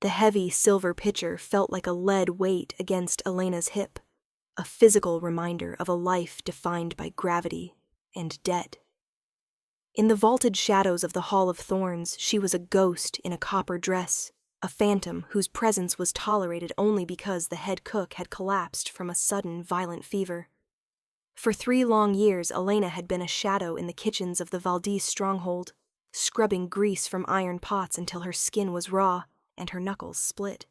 The heavy silver pitcher felt like a lead weight against Elena's hip, a physical reminder of a life defined by gravity and debt. In the vaulted shadows of the Hall of Thorns, she was a ghost in a copper dress, a phantom whose presence was tolerated only because the head cook had collapsed from a sudden violent fever. For 3 long years, Elena had been a shadow in the kitchens of the Valdis stronghold, scrubbing grease from iron pots until her skin was raw and her knuckles split.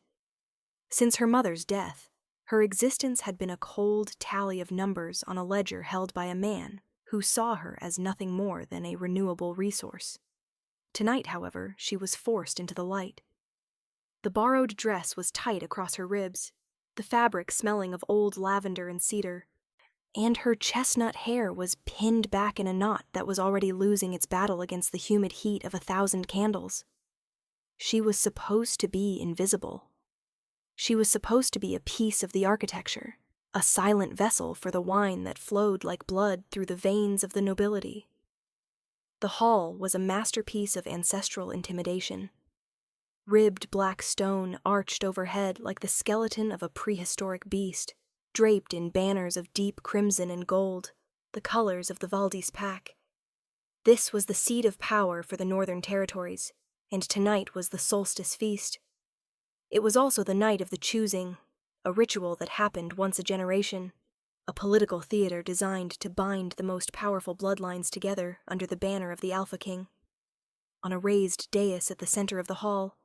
Since her mother's death, her existence had been a cold tally of numbers on a ledger held by a man who saw her as nothing more than a renewable resource. Tonight, however, she was forced into the light. The borrowed dress was tight across her ribs, the fabric smelling of old lavender and cedar, and her chestnut hair was pinned back in a knot that was already losing its battle against the humid heat of 1,000 candles. She was supposed to be invisible. She was supposed to be a piece of the architecture, a silent vessel for the wine that flowed like blood through the veins of the nobility. The hall was a masterpiece of ancestral intimidation. Ribbed black stone arched overhead like the skeleton of a prehistoric beast, draped in banners of deep crimson and gold, the colors of the Valdis pack. This was the seat of power for the northern territories, and tonight was the solstice feast. It was also the night of the choosing, a ritual that happened once a generation, a political theater designed to bind the most powerful bloodlines together under the banner of the Alpha King. On a raised dais at the center of the hall,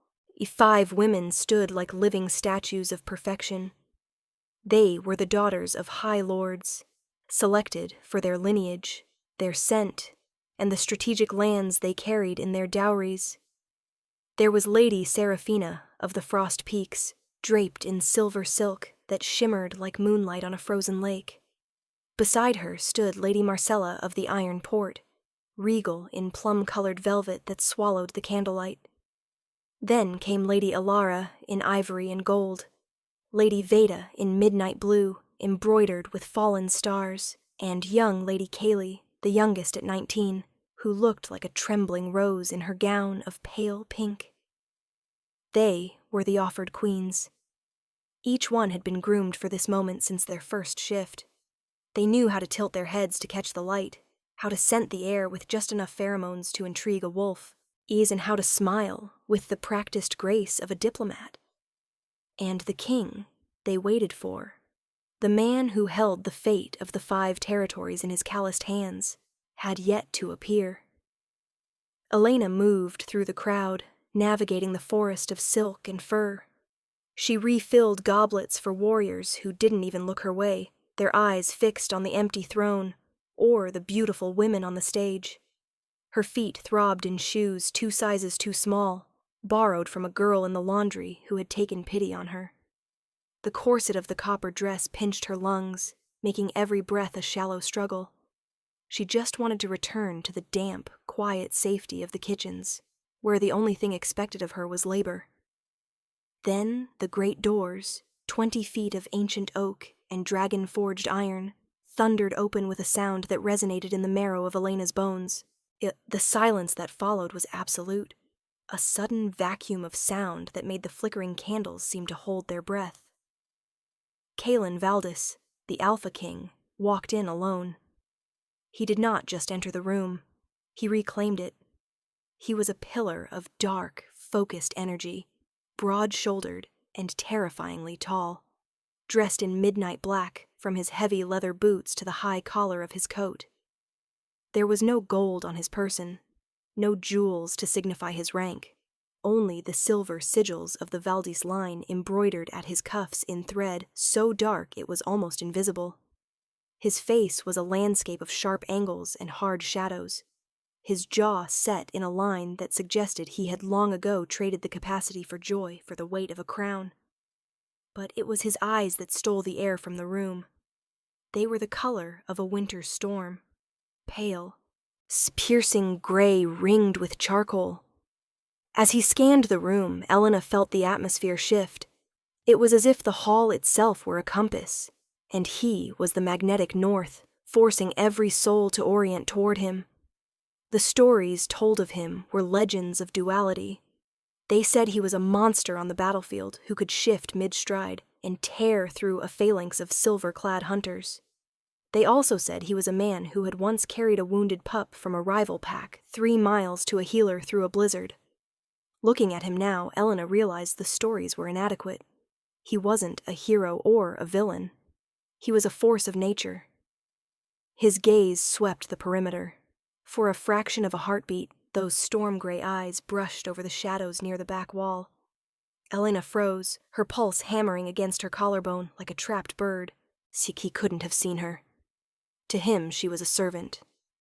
5 women stood like living statues of perfection. They were the daughters of high lords, selected for their lineage, their scent, and the strategic lands they carried in their dowries. There was Lady Seraphina of the Frost Peaks, draped in silver silk that shimmered like moonlight on a frozen lake. Beside her stood Lady Marcella of the Iron Port, regal in plum-colored velvet that swallowed the candlelight. Then came Lady Alara in ivory and gold, Lady Veda in midnight blue, embroidered with fallen stars, and young Lady Kaeli, the youngest at 19, who looked like a trembling rose in her gown of pale pink. They were the offered queens. Each one had been groomed for this moment since their first shift. They knew how to tilt their heads to catch the light, how to scent the air with just enough pheromones to intrigue a wolf, and how to smile with the practiced grace of a diplomat. And the king they waited for, the man who held the fate of the 5 territories in his calloused hands, had yet to appear. Elena moved through the crowd, navigating the forest of silk and fur. She refilled goblets for warriors who didn't even look her way, their eyes fixed on the empty throne or the beautiful women on the stage. Her feet throbbed in shoes 2 sizes too small, borrowed from a girl in the laundry who had taken pity on her. The corset of the copper dress pinched her lungs, making every breath a shallow struggle. She just wanted to return to the damp, quiet safety of the kitchens, where the only thing expected of her was labor. Then the great doors, 20 feet of ancient oak and dragon-forged iron, thundered open with a sound that resonated in the marrow of Elena's bones. The silence that followed was absolute, a sudden vacuum of sound that made the flickering candles seem to hold their breath. Kaelen Valdis, the Alpha King, walked in alone. He did not just enter the room. He reclaimed it. He was a pillar of dark, focused energy, broad-shouldered and terrifyingly tall, dressed in midnight black from his heavy leather boots to the high collar of his coat. There was no gold on his person, no jewels to signify his rank, only the silver sigils of the Valdis line embroidered at his cuffs in thread so dark it was almost invisible. His face was a landscape of sharp angles and hard shadows, his jaw set in a line that suggested he had long ago traded the capacity for joy for the weight of a crown. But it was his eyes that stole the air from the room. They were the color of a winter storm, pale, piercing gray ringed with charcoal. As he scanned the room, Elena felt the atmosphere shift. It was as if the hall itself were a compass, and he was the magnetic north, forcing every soul to orient toward him. The stories told of him were legends of duality, They said he was a monster on the battlefield who could shift mid-stride and tear through a phalanx of silver-clad hunters. They also said he was a man who had once carried a wounded pup from a rival pack 3 miles to a healer through a blizzard. Looking at him now, Elena realized the stories were inadequate. He wasn't a hero or a villain. He was a force of nature. His gaze swept the perimeter. For a fraction of a heartbeat, those storm-gray eyes brushed over the shadows near the back wall. Elena froze, her pulse hammering against her collarbone like a trapped bird. He couldn't have seen her. To him, she was a servant,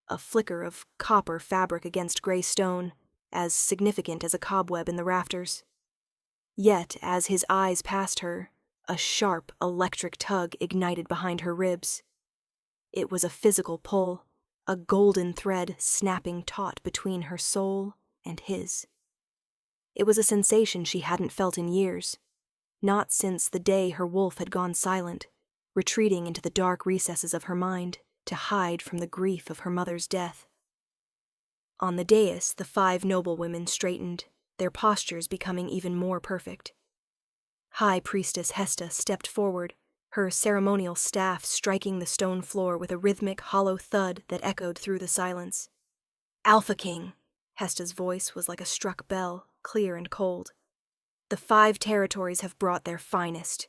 a flicker of copper fabric against gray stone, as significant as a cobweb in the rafters. Yet, as his eyes passed her, a sharp, electric tug ignited behind her ribs. It was a physical pull, a golden thread snapping taut between her soul and his. It was a sensation she hadn't felt in years, not since the day her wolf had gone silent, retreating into the dark recesses of her mind to hide from the grief of her mother's death. On the dais, the 5 noblewomen straightened, their postures becoming even more perfect. High Priestess Hesta stepped forward, her ceremonial staff striking the stone floor with a rhythmic, hollow thud that echoed through the silence. "Alpha King," Hesta's voice was like a struck bell, clear and cold. "The 5 territories have brought their finest.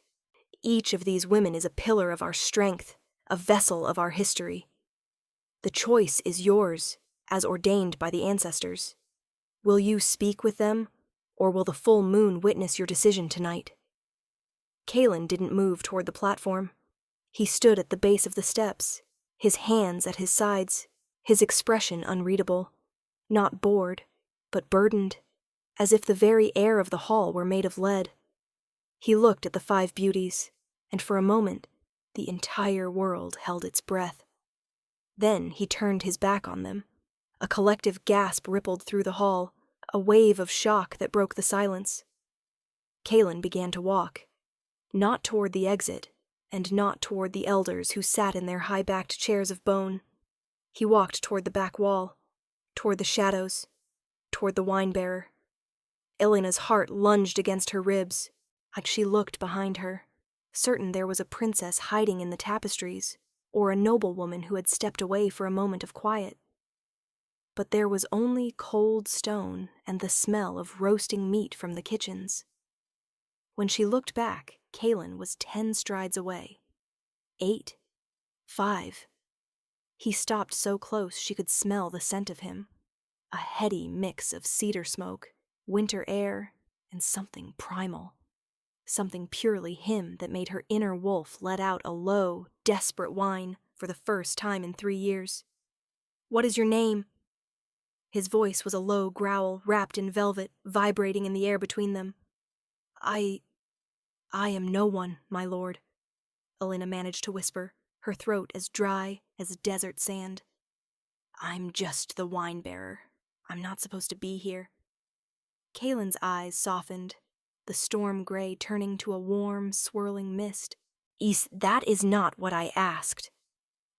Each of these women is a pillar of our strength, a vessel of our history. The choice is yours, as ordained by the ancestors. Will you speak with them, or will the full moon witness your decision tonight?" Kaelen didn't move toward the platform. He stood at the base of the steps, his hands at his sides, his expression unreadable. Not bored, but burdened, as if the very air of the hall were made of lead. He looked at the 5 beauties, and for a moment, the entire world held its breath. Then he turned his back on them. A collective gasp rippled through the hall, a wave of shock that broke the silence. Kaelen began to walk, not toward the exit, and not toward the elders who sat in their high-backed chairs of bone. He walked toward the back wall, toward the shadows, toward the wine-bearer. Elena's heart lunged against her ribs, like she looked behind her, certain there was a princess hiding in the tapestries, or a noblewoman who had stepped away for a moment of quiet. But there was only cold stone and the smell of roasting meat from the kitchens. When she looked back, Kaelen was 10 strides away. 8. 5. He stopped so close she could smell the scent of him. A heady mix of cedar smoke, winter air, and something primal. Something purely him that made her inner wolf let out a low, desperate whine for the first time in 3 years. "What is your name?" His voice was a low growl wrapped in velvet, vibrating in the air between them. I am no one, my lord," Elena managed to whisper, her throat as dry as desert sand. "I'm just the wine-bearer. I'm not supposed to be here." Kaelen's eyes softened, the storm gray turning to a warm, swirling mist. That is not what I asked.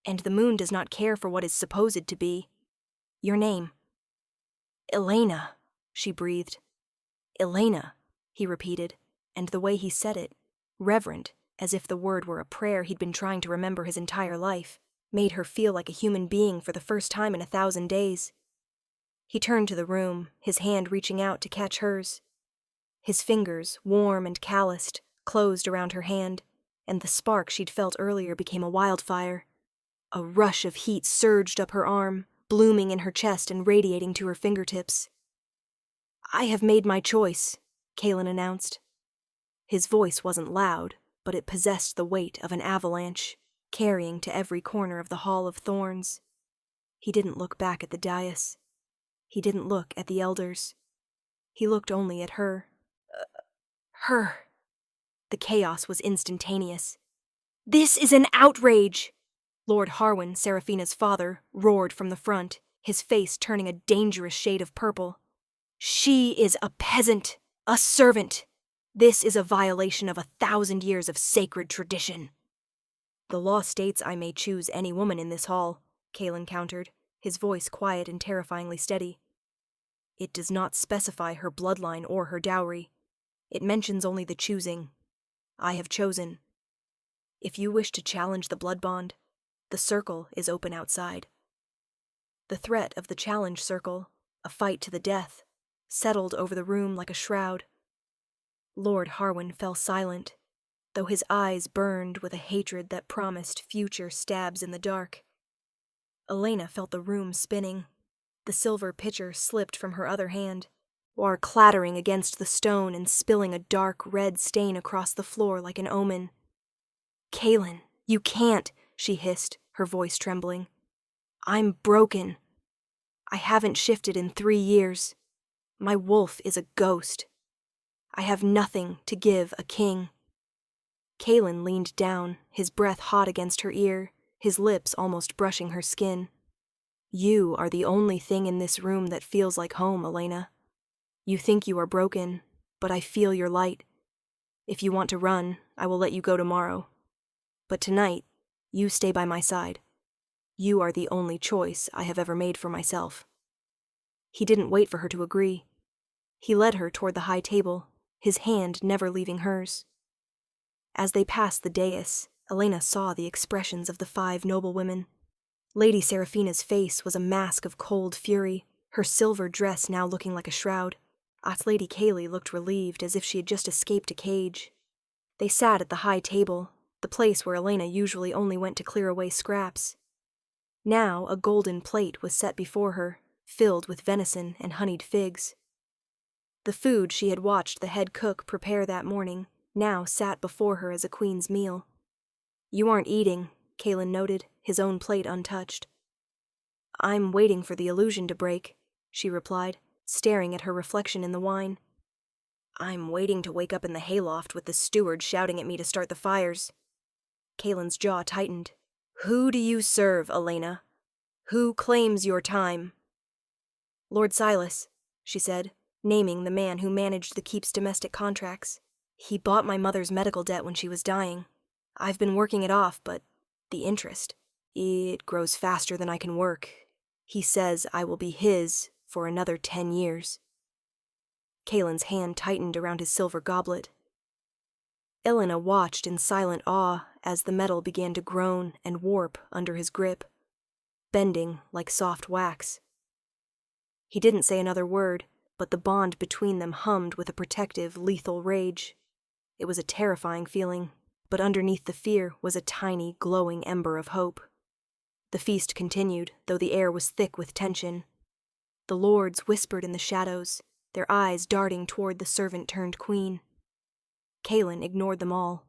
And the moon does not care for what is supposed to be. Your name." "Elena," she breathed. "Elena," he repeated, and the way he said it, reverent, as if the word were a prayer he'd been trying to remember his entire life, made her feel like a human being for the first time in 1,000 days. He turned to the room, his hand reaching out to catch hers. His fingers, warm and calloused, closed around her hand, and the spark she'd felt earlier became a wildfire. A rush of heat surged up her arm, blooming in her chest and radiating to her fingertips. "I have made my choice," Kaelen announced. His voice wasn't loud, but it possessed the weight of an avalanche, carrying to every corner of the Hall of Thorns. He didn't look back at the dais. He didn't look at the elders. He looked only at her. Her. The chaos was instantaneous. "This is an outrage!" Lord Harwin, Seraphina's father, roared from the front, his face turning a dangerous shade of purple. "She is a peasant, a servant. This is a violation of 1,000 years of sacred tradition." "The law states I may choose any woman in this hall," Kaelen countered, his voice quiet and terrifyingly steady. It does not specify her bloodline or her dowry. It mentions only the choosing. I have chosen. If you wish to challenge the blood bond, the circle is open outside. The threat of the challenge circle, a fight to the death, settled over the room like a shroud. Lord Harwin fell silent, though his eyes burned with a hatred that promised future stabs in the dark. Elena felt the room spinning. The silver pitcher slipped from her other hand, water clattering against the stone and spilling a dark red stain across the floor like an omen. "Kaelen, you can't," she hissed, her voice trembling. "I'm broken. I haven't shifted in 3 years. My wolf is a ghost. I have nothing to give a king." Kaelen leaned down, his breath hot against her ear, his lips almost brushing her skin. "You are the only thing in this room that feels like home, Elena. You think you are broken, but I feel your light. If you want to run, I will let you go tomorrow. But tonight, you stay by my side. You are the only choice I have ever made for myself." He didn't wait for her to agree. He led her toward the high table, his hand never leaving hers. As they passed the dais, Elena saw the expressions of the 5 noblewomen. Lady Seraphina's face was a mask of cold fury, her silver dress now looking like a shroud. Lady Kaeli looked relieved, as if she had just escaped a cage. They sat at the high table, the place where Elena usually only went to clear away scraps. Now a golden plate was set before her, filled with venison and honeyed figs. The food she had watched the head cook prepare that morning now sat before her as a queen's meal. "You aren't eating," Kaelen noted, his own plate untouched. "I'm waiting for the illusion to break," she replied, staring at her reflection in the wine. "I'm waiting to wake up in the hayloft with the steward shouting at me to start the fires." Kaelen's jaw tightened. "Who do you serve, Elena? Who claims your time?" "Lord Silas," she said, naming the man who managed the keep's domestic contracts. "He bought my mother's medical debt when she was dying. I've been working it off, but the interest, it grows faster than I can work. He says I will be his for another 10 years. Kaelen's hand tightened around his silver goblet. Elena watched in silent awe as the metal began to groan and warp under his grip, bending like soft wax. He didn't say another word, but the bond between them hummed with a protective, lethal rage. It was a terrifying feeling, but underneath the fear was a tiny, glowing ember of hope. The feast continued, though the air was thick with tension. The lords whispered in the shadows, their eyes darting toward the servant-turned-queen. Kaelen ignored them all.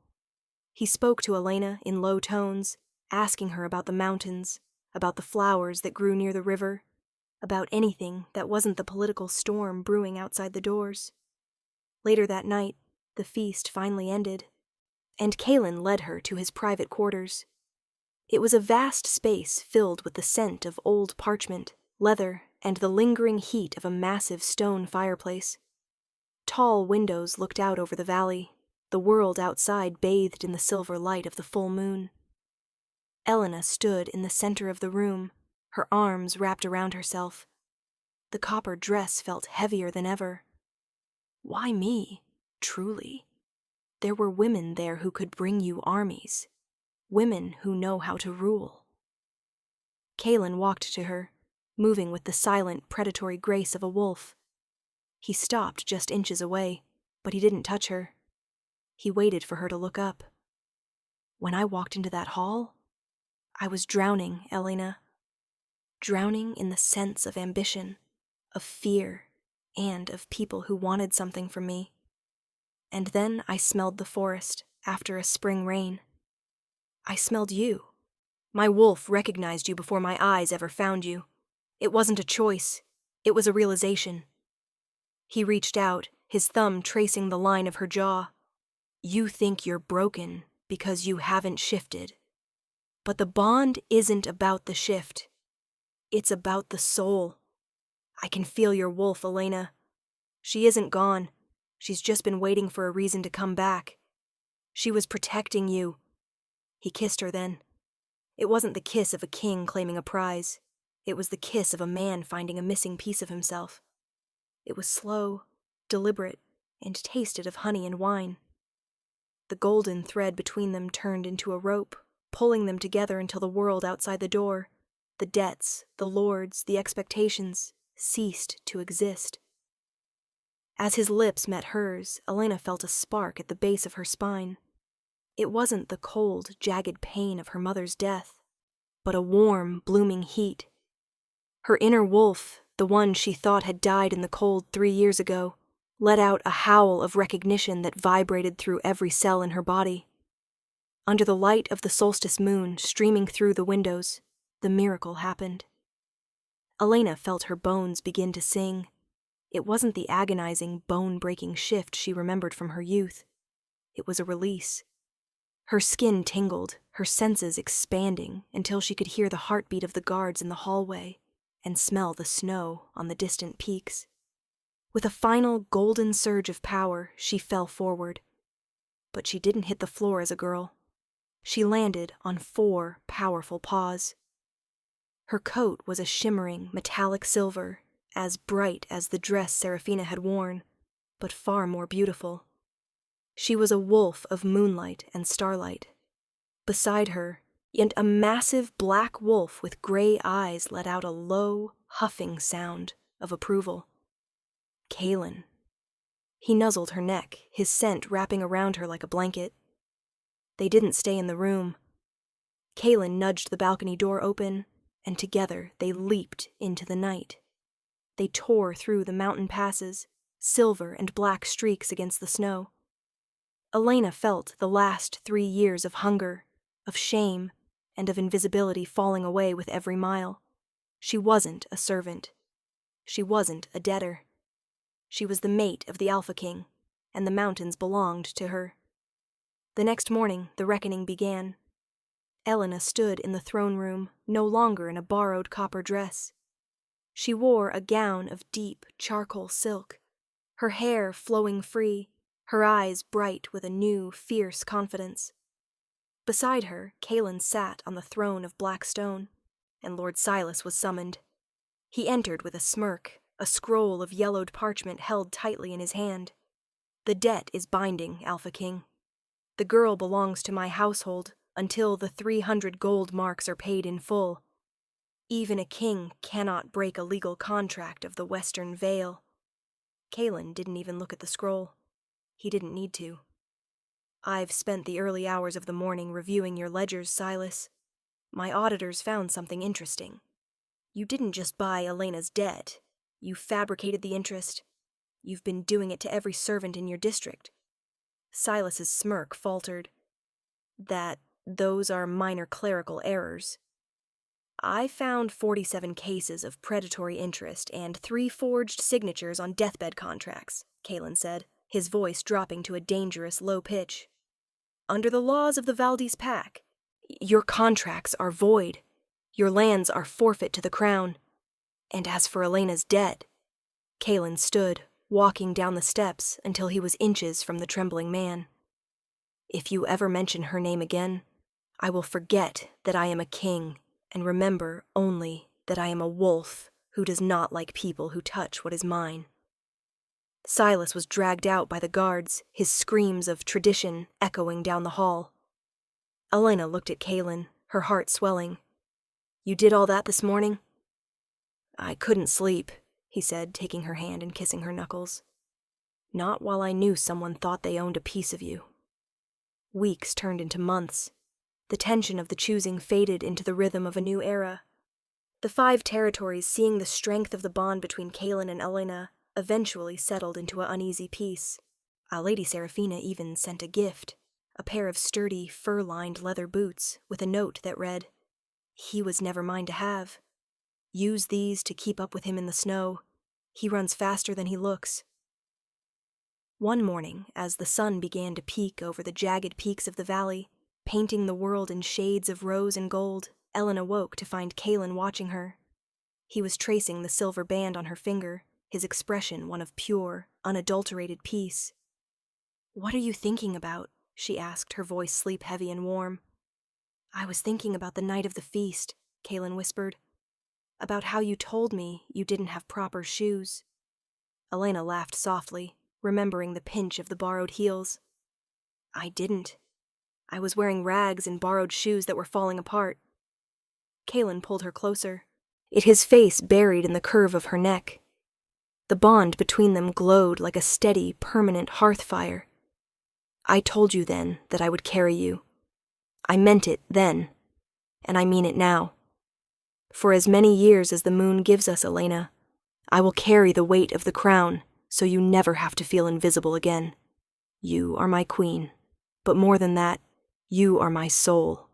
He spoke to Elena in low tones, asking her about the mountains, about the flowers that grew near the river, about anything that wasn't the political storm brewing outside the doors. Later that night, the feast finally ended, and Kaelen led her to his private quarters. It was a vast space filled with the scent of old parchment, leather, and the lingering heat of a massive stone fireplace. Tall windows looked out over the valley, the world outside bathed in the silver light of the full moon. Elena stood in the center of the room, her arms wrapped around herself. The copper dress felt heavier than ever. Why me, truly? There were women there who could bring you armies, women who know how to rule. Kaelen walked to her, moving with the silent, predatory grace of a wolf. He stopped just inches away, but he didn't touch her. He waited for her to look up. When I walked into that hall, I was drowning, Elena. Drowning in the sense of ambition, of fear, and of people who wanted something from me. And then I smelled the forest after a spring rain. I smelled you. My wolf recognized you before my eyes ever found you. It wasn't a choice. It was a realization. He reached out, his thumb tracing the line of her jaw. You think you're broken because you haven't shifted. But the bond isn't about the shift. It's about the soul. I can feel your wolf, Elena. She isn't gone. She's just been waiting for a reason to come back. She was protecting you. He kissed her then. It wasn't the kiss of a king claiming a prize. It was the kiss of a man finding a missing piece of himself. It was slow, deliberate, and tasted of honey and wine. The golden thread between them turned into a rope, pulling them together until the world outside the door, the debts, the lords, the expectations, ceased to exist. As his lips met hers, Elena felt a spark at the base of her spine. It wasn't the cold, jagged pain of her mother's death, but a warm, blooming heat. Her inner wolf, the one she thought had died in the cold 3 years ago, let out a howl of recognition that vibrated through every cell in her body. Under the light of the solstice moon streaming through the windows, the miracle happened. Elena felt her bones begin to sing. It wasn't the agonizing, bone-breaking shift she remembered from her youth. It was a release. Her skin tingled, her senses expanding until she could hear the heartbeat of the guards in the hallway and smell the snow on the distant peaks. With a final golden surge of power, she fell forward. But she didn't hit the floor as a girl. She landed on 4 powerful paws. Her coat was a shimmering, metallic silver, as bright as the dress Seraphina had worn, but far more beautiful. She was a wolf of moonlight and starlight. Beside her, and a massive black wolf with gray eyes let out a low, huffing sound of approval. Kaelen. He nuzzled her neck, his scent wrapping around her like a blanket. They didn't stay in the room. Kaelen nudged the balcony door open, and together they leaped into the night. They tore through the mountain passes, silver and black streaks against the snow. Elena felt the last 3 years of hunger, of shame, and of invisibility falling away with every mile. She wasn't a servant. She wasn't a debtor. She was the mate of the Alpha King, and the mountains belonged to her. The next morning, the reckoning began. Elena stood in the throne room, no longer in a borrowed copper dress. She wore a gown of deep charcoal silk, her hair flowing free, her eyes bright with a new, fierce confidence. Beside her, Kaelen sat on the throne of black stone, and Lord Silas was summoned. He entered with a smirk, a scroll of yellowed parchment held tightly in his hand. "The debt is binding, Alpha King. The girl belongs to my household until the 300 gold marks are paid in full. Even a king cannot break a legal contract of the Western Vale." Kaelen didn't even look at the scroll. He didn't need to. "I've spent the early hours of the morning reviewing your ledgers, Silas. My auditors found something interesting. You didn't just buy Elena's debt. You fabricated the interest. You've been doing it to every servant in your district." Silas's smirk faltered. Those are minor clerical errors." "I found 47 cases of predatory interest and 3 forged signatures on deathbed contracts," Kaelen said, his voice dropping to a dangerous low pitch. "Under the laws of the Valdis Pack, your contracts are void. Your lands are forfeit to the crown. And as for Elena's debt..." Kaelen stood, walking down the steps until he was inches from the trembling man. "If you ever mention her name again, I will forget that I am a king and remember only that I am a wolf who does not like people who touch what is mine." Silas was dragged out by the guards, his screams of tradition echoing down the hall. Elena looked at Kaelen, her heart swelling. "You did all that this morning?" "I couldn't sleep," he said, taking her hand and kissing her knuckles. "Not while I knew someone thought they owned a piece of you." Weeks turned into months. The tension of the choosing faded into the rhythm of a new era. The 5 territories, seeing the strength of the bond between Kaelen and Elena, eventually settled into an uneasy peace. Lady Seraphina even sent a gift, a pair of sturdy, fur-lined leather boots with a note that read, "He was never mine to have. Use these to keep up with him in the snow. He runs faster than he looks." One morning, as the sun began to peek over the jagged peaks of the valley, painting the world in shades of rose and gold, Ellen awoke to find Kaelen watching her. He was tracing the silver band on her finger, his expression one of pure, unadulterated peace. "What are you thinking about?" she asked, her voice sleep-heavy and warm. "I was thinking about the night of the feast," Kaelen whispered. "About how you told me you didn't have proper shoes." Elena laughed softly, remembering the pinch of the borrowed heels. I didn't. I was wearing rags and borrowed shoes that were falling apart. Kaelen pulled her closer, his face buried in the curve of her neck. The bond between them glowed like a steady, permanent hearth fire. I told you then that I would carry you. I meant it then, and I mean it now. For as many years as the moon gives us, Elena, I will carry the weight of the crown so you never have to feel invisible again. You are my queen, but more than that, you are my soul.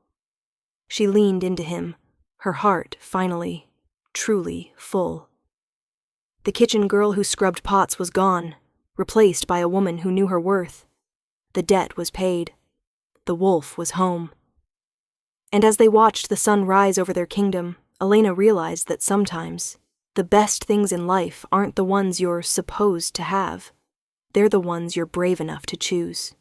She leaned into him, her heart finally, truly full. The kitchen girl who scrubbed pots was gone, replaced by a woman who knew her worth. The debt was paid. The wolf was home. And as they watched the sun rise over their kingdom, Elena realized that sometimes the best things in life aren't the ones you're supposed to have. They're the ones you're brave enough to choose.